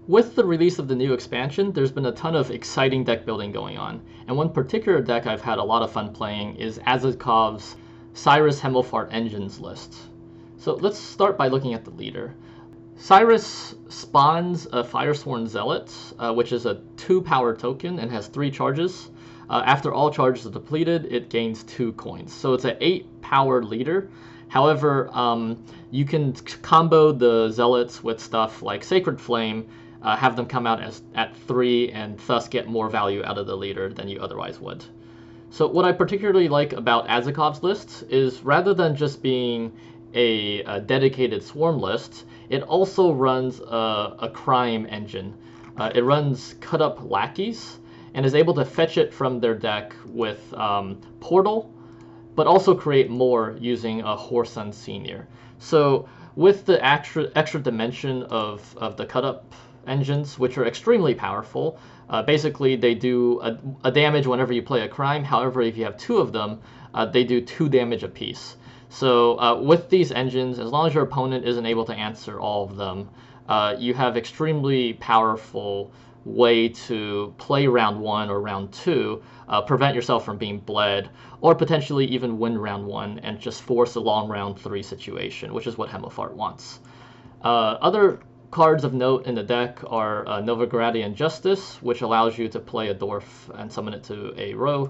With the release of the new expansion, there's been a ton of exciting deck building going on, and one particular deck I've had a lot of fun playing is Adzikov's Cyrus Hemmelfart Engines list. So let's start by looking at the leader. Cyrus spawns a Firesworn Zealot, which is a 2-power token and has 3 charges. After all charges are depleted, it gains 2 coins. So it's an 8-power leader. However, you can combo the Zealots with stuff like Sacred Flame, have them come out at 3, and thus get more value out of the leader than you otherwise would. So what I particularly like about Adzikov's list is rather than just being a dedicated swarm list, it also runs a crime engine. It runs cut up lackeys and is able to fetch it from their deck with Portal, but also create more using a Horse Unsenior. So with the extra dimension of the cut up engines, which are extremely powerful, basically they do a damage whenever you play a crime. However, if you have 2 of them, they do 2 damage apiece. So with these engines, as long as your opponent isn't able to answer all of them, you have extremely powerful way to play round 1 or round 2, prevent yourself from being bled, or potentially even win round 1 and just force a long round 3 situation, which is what Hemmelfart wants. Other cards of note in the deck are Novigradian Justice, which allows you to play a Dwarf and summon it to a row.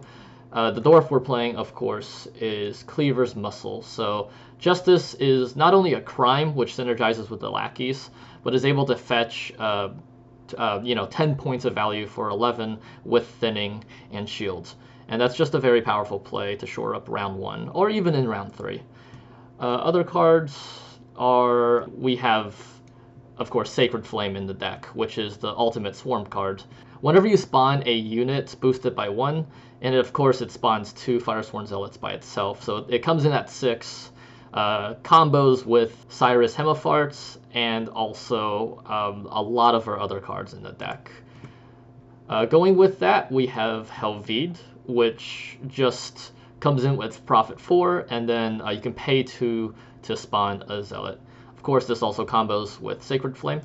The Dwarf we're playing, of course, is Cleaver's Muscle. So Justice is not only a crime, which synergizes with the lackeys, but is able to fetch 10 points of value for 11 with Thinning and Shields. And that's just a very powerful play to shore up round 1, or even in round 3. Other cards are, we have, of course, Sacred Flame in the deck, which is the ultimate swarm card. Whenever you spawn a unit, boost it by 1, and of course it spawns 2 Firesworn Zealots by itself. So it comes in at 6, combos with Cyrus Hemmelfarts, and also a lot of our other cards in the deck. Going with that, we have Helvide, which just comes in with Profit 4, and then you can pay 2 to spawn a Zealot. Of course, this also combos with Sacred Flame.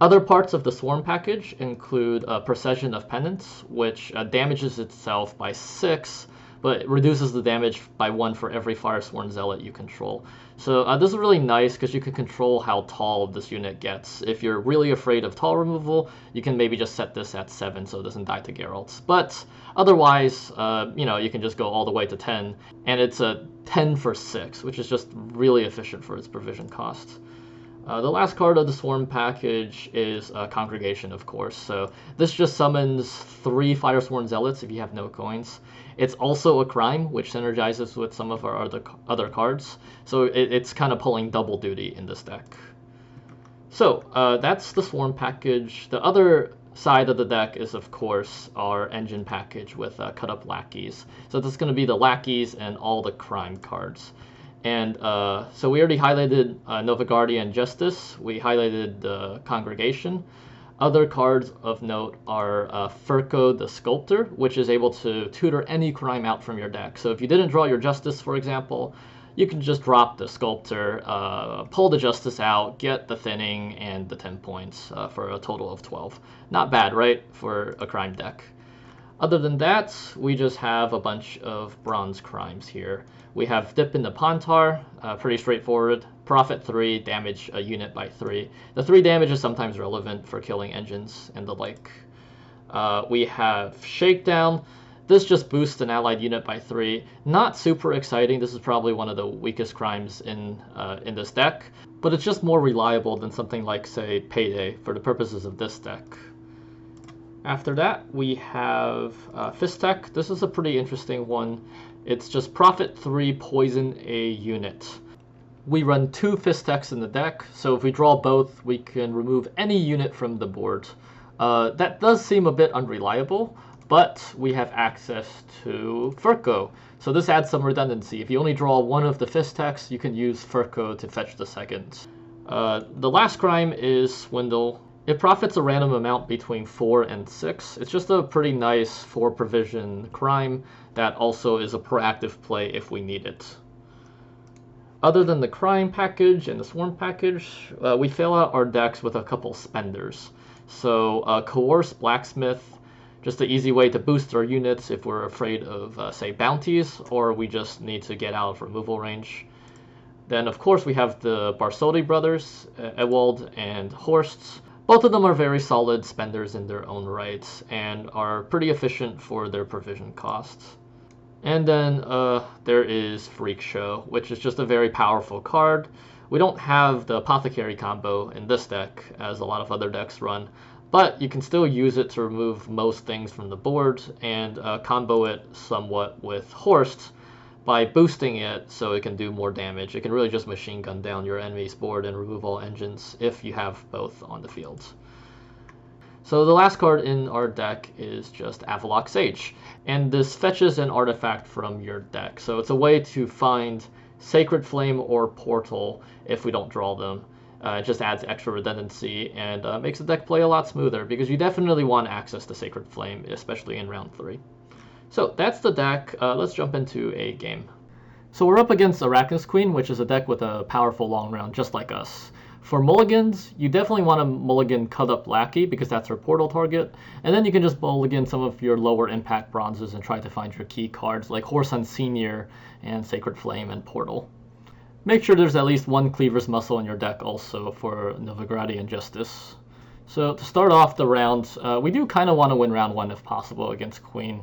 Other parts of the Swarm package include Procession of Penance, which damages itself by 6, but it reduces the damage by 1 for every Firesworn Zealot you control. So this is really nice because you can control how tall this unit gets. If you're really afraid of tall removal, you can maybe just set this at 7 so it doesn't die to Geralt. But otherwise, you can just go all the way to 10, and it's a 10 for 6, which is just really efficient for its provision cost. The last card of the Swarm package is Congregation, of course. So this just summons 3 Firesworn Zealots if you have no coins. It's also a crime, which synergizes with some of our other cards. So it's kind of pulling double duty in this deck. So that's the Swarm package. The other side of the deck is, of course, our engine package with cut up lackeys. So this is going to be the lackeys and all the crime cards. And so we already highlighted Novigradian Justice. We highlighted the Congregation. Other cards of note are Furko the Sculptor, which is able to tutor any crime out from your deck. So if you didn't draw your Justice, for example, you can just drop the Sculptor, pull the Justice out, get the Thinning, and the 10 points for a total of 12. Not bad, right, for a crime deck. Other than that, we just have a bunch of bronze crimes here. We have Dip in the Pontar, pretty straightforward. Profit 3, damage a unit by 3. The 3 damage is sometimes relevant for killing engines and the like. We have Shakedown. This just boosts an allied unit by 3. Not super exciting. This is probably one of the weakest crimes in this deck, but it's just more reliable than something like, say, Payday for the purposes of this deck. After that, we have Fistek. This is a pretty interesting one. It's just Profit 3, poison a unit. We run 2 Fisteks in the deck, so if we draw both, we can remove any unit from the board. That does seem a bit unreliable, but we have access to Furko. So this adds some redundancy. If you only draw one of the Fisteks, you can use Furko to fetch the second. The last crime is Swindle. It profits a random amount between 4 and 6. It's just a pretty nice 4 provision crime that also is a proactive play if we need it. Other than the Crying package and the Swarm package, we fill out our decks with a couple spenders. So Coerce Blacksmith, just an easy way to boost our units if we're afraid of, say, bounties, or we just need to get out of removal range. Then, of course, we have the Barsoldi brothers, Ewald and Horst. Both of them are very solid spenders in their own rights and are pretty efficient for their provision costs. And then there is Freakshow, which is just a very powerful card. We don't have the Apothecary combo in this deck, as a lot of other decks run, but you can still use it to remove most things from the board and combo it somewhat with Horst by boosting it so it can do more damage. It can really just machine gun down your enemy's board and remove all engines if you have both on the field. So the last card in our deck is just Avallac'h Sage, and this fetches an artifact from your deck. So it's a way to find Sacred Flame or Portal if we don't draw them. It just adds extra redundancy and makes the deck play a lot smoother because you definitely want access to Sacred Flame, especially in round 3. So that's the deck. Let's jump into a game. So we're up against Arachnus Queen, which is a deck with a powerful long round just like us. For mulligans, you definitely want to mulligan Cut Up Lackey because that's her portal target, and then you can just mulligan some of your lower impact bronzes and try to find your key cards like Horson Senior and Sacred Flame and Portal. Make sure there's at least one Cleaver's Muscle in your deck also for Novigradian Justice. So to start off the round, we do kind of want to win round 1 if possible against Queen.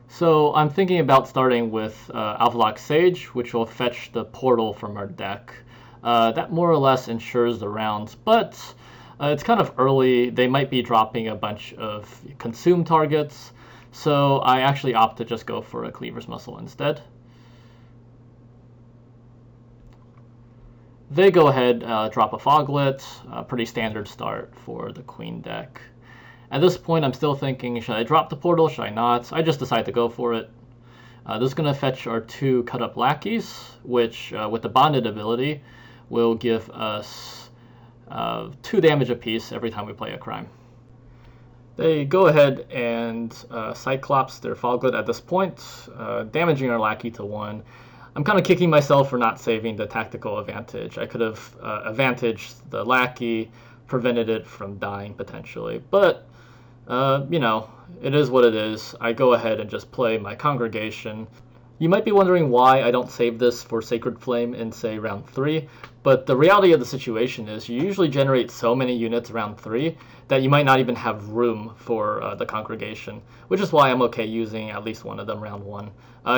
So I'm thinking about starting with Avallac'h Sage, which will fetch the Portal from our deck. That more or less ensures the round, but it's kind of early. They might be dropping a bunch of consume targets, so I actually opt to just go for a Cleaver's Muscle instead. They go ahead, drop a Foglet, a pretty standard start for the Queen deck. At this point, I'm still thinking, should I drop the Portal, should I not? I just decide to go for it. This is going to fetch our 2 Cut Up Lackeys, which, with the Bonded ability, will give us 2 damage apiece every time we play a crime. They go ahead and Cyclops their Foglet at this point, damaging our Lackey to 1. I'm kind of kicking myself for not saving the tactical advantage. I could have advantaged the Lackey, prevented it from dying potentially, but you know, it is what it is. I go ahead and just play my Congregation. You might be wondering why I don't save this for Sacred Flame in, say, round 3, but the reality of the situation is you usually generate so many units round 3 that you might not even have room for the Congregation, which is why I'm okay using at least one of them round 1.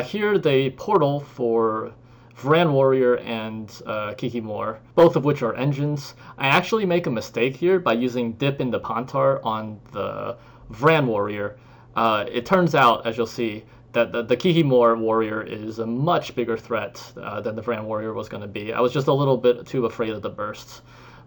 Here they Portal for Vran Warrior and Kikimor, both of which are engines. I actually make a mistake here by using Dip into Pontar on the Vran Warrior. It turns out, as you'll see, that the Kikimor Warrior is a much bigger threat than the Vran Warrior was going to be. I was just a little bit too afraid of the bursts.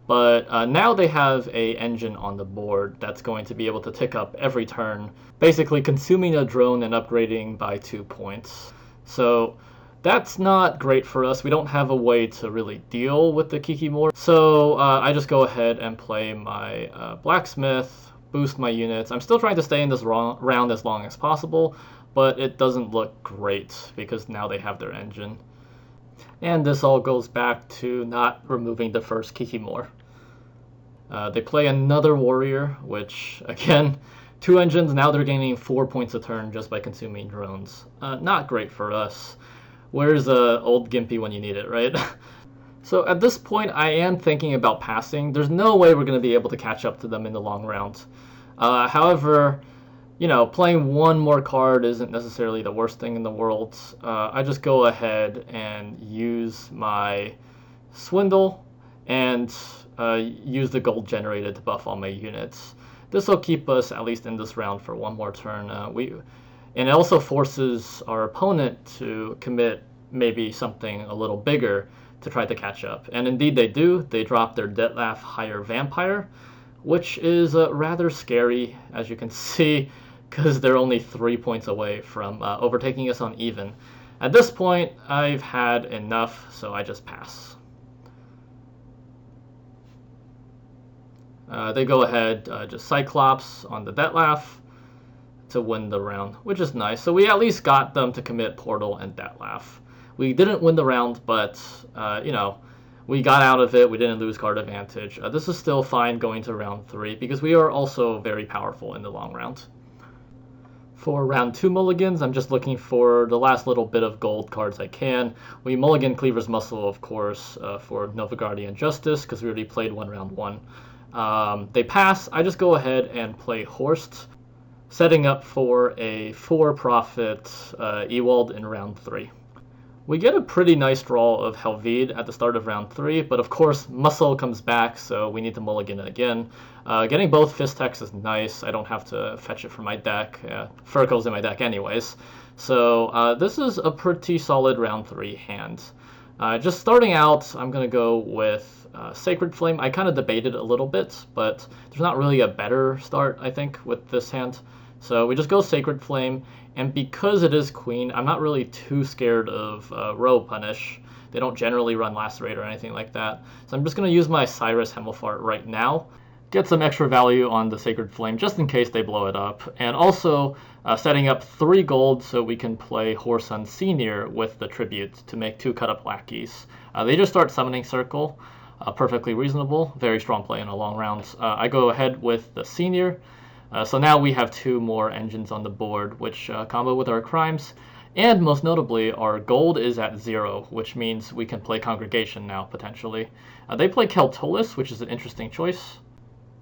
But now they have a engine on the board that's going to be able to tick up every turn, basically consuming a drone and upgrading by 2 points. So that's not great for us. We don't have a way to really deal with the Kikimor. So I just go ahead and play my Blacksmith, boost my units. I'm still trying to stay in this round as long as possible, but it doesn't look great because now they have their engine. And this all goes back to not removing the first Kikimor. They play another Warrior, which, again, 2 engines, now they're gaining 4 points a turn just by consuming drones. Not great for us. Where's old Gimpy when you need it, right? So at this point, I am thinking about passing. There's no way we're going to be able to catch up to them in the long round. However, you know, playing one more card isn't necessarily the worst thing in the world. I just go ahead and use my Swindle and use the gold generated to buff all my units. This will keep us at least in this round for one more turn. And it also forces our opponent to commit maybe something a little bigger to try to catch up. And indeed they do. They drop their Detlef Higher Vampire, which is rather scary, as you can see, because they're only 3 points away from overtaking us on even. At this point, I've had enough, so I just pass. They go ahead, just Cyclops on the Detlef to win the round, which is nice. So we at least got them to commit Portal and Detlef. We didn't win the round, but, you know, we got out of it. We didn't lose card advantage. This is still fine going to round 3 because we are also very powerful in the long round. For round 2 mulligans, I'm just looking for the last little bit of gold cards I can. We mulligan Cleaver's Muscle, of course, for Novigrad Justice because we already played round 1. They pass. I just go ahead and play Horst, setting up for a 4-profit Ewald in round 3. We get a pretty nice draw of Helvide at the start of round 3, but of course Muscle comes back, so we need to mulligan it again. Getting both Fistex is nice. I don't have to fetch it from my deck. Furco's in my deck anyways. So this is a pretty solid round 3 hand. Just starting out, I'm going to go with Sacred Flame. I kind of debated a little bit, but there's not really a better start, I think, with this hand. So we just go Sacred Flame, and because it is Queen, I'm not really too scared of Row Punish. They don't generally run Lacerate or anything like that. So I'm just going to use my Cyrus Hemmelfart right now, get some extra value on the Sacred Flame just in case they blow it up, and also setting up 3 gold so we can play Horsun Senior with the Tribute to make 2 cut-up lackeys. They just start Summoning Circle, perfectly reasonable, very strong play in a long round. I go ahead with the Senior. So now we have 2 more engines on the board, which combo with our crimes. And most notably, our gold is at 0, which means we can play Congregation now, potentially. They play Keltolis, which is an interesting choice.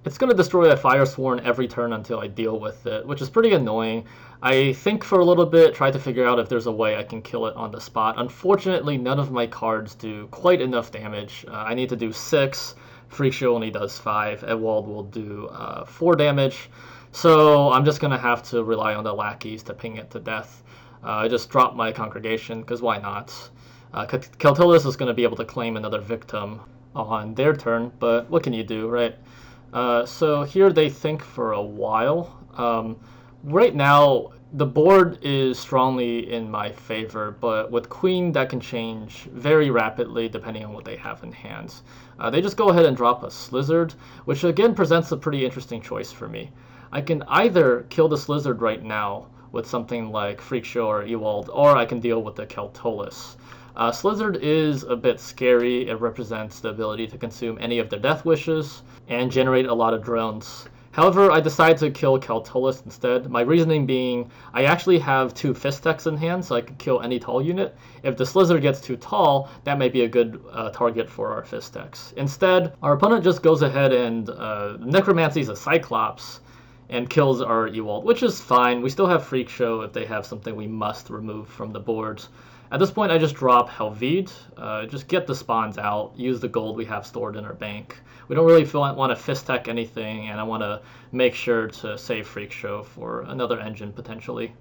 It's going to destroy a Firesworn every turn until I deal with it, which is pretty annoying. I think for a little bit, try to figure out if there's a way I can kill it on the spot. Unfortunately, none of my cards do quite enough damage. I need to do 6. Freakshow only does 5. Ewald will do 4 damage. So I'm just going to have to rely on the lackeys to ping it to death. I just dropped my Congregation, because why not? Keltolis is going to be able to claim another victim on their turn, but what can you do, right? So here they think for a while. Right now, the board is strongly in my favor, but with Queen, that can change very rapidly depending on what they have in hand. They just go ahead and drop a Slizzard, which again presents a pretty interesting choice for me. I can either kill the Slizzard right now with something like Freakshow or Ewald, or I can deal with the Keltolis. Slizzard is a bit scary. It represents the ability to consume any of their death wishes and generate a lot of drones. However, I decided to kill Keltolis instead. My reasoning being, I actually have 2 Fistex in hand, so I can kill any tall unit. If the Slizzard gets too tall, that may be a good target for our Fistex. Instead, our opponent just goes ahead and necromancies a Cyclops and kills our Ewald, which is fine. We still have Freakshow if they have something we must remove from the board. At this point, I just drop Helvide, just get the spawns out, use the gold we have stored in our bank. We don't really want to Fistech anything, and I want to make sure to save Freakshow for another engine, potentially.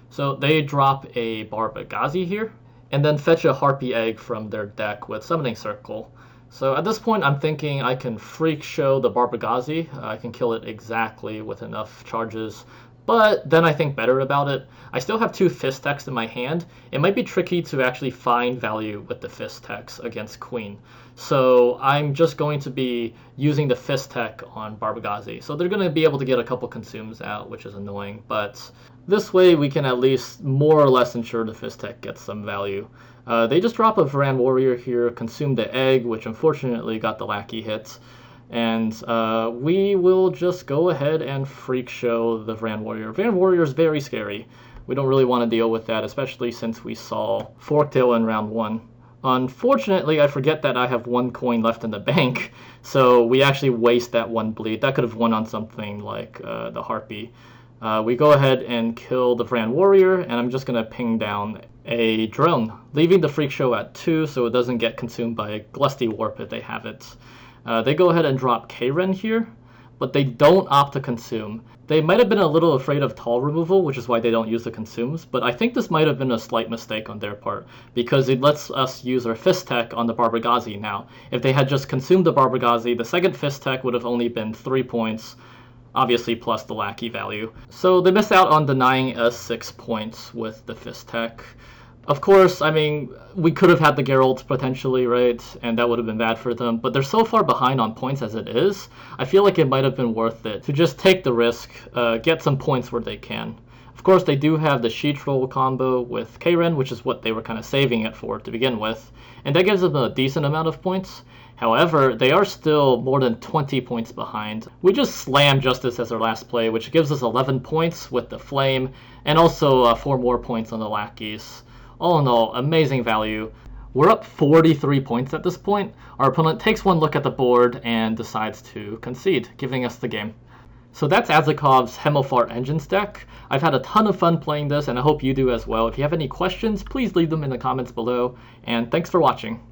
So they drop a Barbagazi here, and then fetch a Harpy Egg from their deck with Summoning Circle. So at this point, I'm thinking I can Freakshow the Barbagazi. I can kill it exactly with enough charges. But then I think better about it. I still have 2 Fistex in my hand. It might be tricky to actually find value with the Fistex against Queen. So I'm just going to be using the Fistech on Barbagazi. So they're going to be able to get a couple consumes out, which is annoying. But this way we can at least more or less ensure the Fistech gets some value. They just drop a Varan Warrior here, consume the egg, which unfortunately got the lackey hit. And we will just go ahead and Freakshow the Varan Warrior. Varan Warrior is very scary. We don't really want to deal with that, especially since we saw Forktail in round 1. Unfortunately, I forget that I have 1 coin left in the bank, so we actually waste that 1 bleed. That could have won on something like the Harpy. We go ahead and kill the Varan Warrior, and I'm just going to ping down a drone, leaving the Freakshow at 2 so it doesn't get consumed by Glusty Warp if they have it. They go ahead and drop K-Ren here, but they don't opt to consume. They might have been a little afraid of tall removal, which is why they don't use the consumes, but I think this might have been a slight mistake on their part, because it lets us use our Fistech on the Barbagazi now. If they had just consumed the Barbagazi, the second Fistech would have only been 3 points, obviously plus the lackey value. So they missed out on denying us 6 points with the Fistech. Of course, I mean, we could have had the Geralt potentially, right? And that would have been bad for them. But they're so far behind on points as it is, I feel like it might have been worth it to just take the risk, get some points where they can. Of course, they do have the She Troll combo with Karen, which is what they were kind of saving it for to begin with, and that gives them a decent amount of points. However, they are still more than 20 points behind. We just slammed Justice as our last play, which gives us 11 points with the Flame, and also 4 more points on the Lackeys. All in all, amazing value. We're up 43 points at this point. Our opponent takes one look at the board and decides to concede, giving us the game. So that's Adzikov's Hemmelfart Engines deck. I've had a ton of fun playing this, and I hope you do as well. If you have any questions, please leave them in the comments below, and thanks for watching.